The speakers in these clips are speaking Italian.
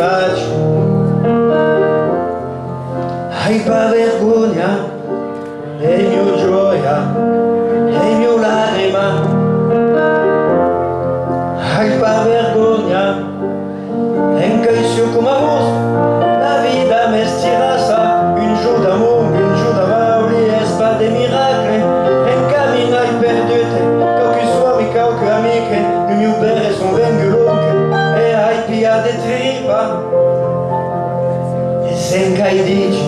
faccio, hai pa vergogna, è mio gioia, è mio lacrima, hai pa vergogna, encă știu cum a fost, la vida mestirosa, un jour d'amour, un jour d'amour, es pas de miracle, en camino ai perdute, qualche suami, qualche amiche, il mio bere son vengulunche, e hai pia de tripa, e sen cai dici,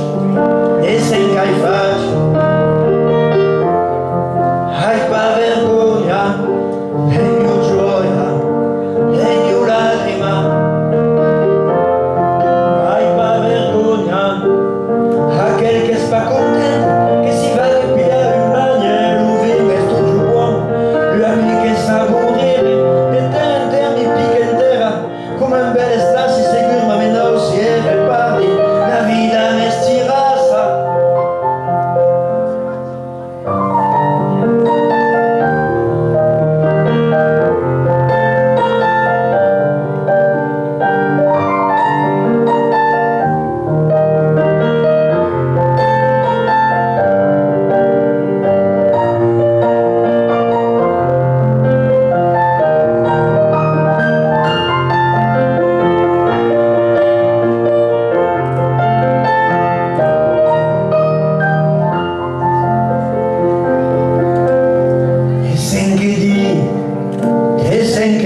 e sen cai faci, hai pa vergogna, è mio gioia, è mio lacrima, hai pa vergogna, aquel que es pa contento, que si va de pia une manière, l'ouvrir reste toujours bon, l'ami que sa mourir, de terre en terre mi pique en terra, come un bel estasi segur ma me nausiere parli, la vida me stirasa.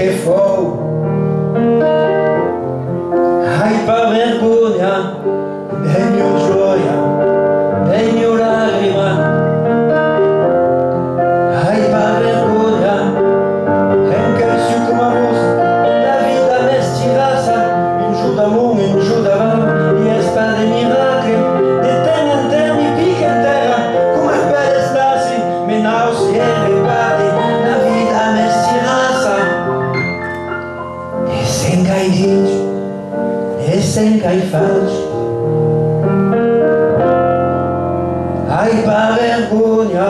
Che fou, hai pa vergogna, è mio gioia, è mio lacrima, hai pa vergogna, encă știu cum a fost, la vida mestirosa, un jour d'amour, un jour d'amour, es pas de miracle, de terre en terre mi pique en terra, come per estasi, me nausiere parli, la vida mestirosa. E sen cai dici, e sen cai faci, hai pa vergogna,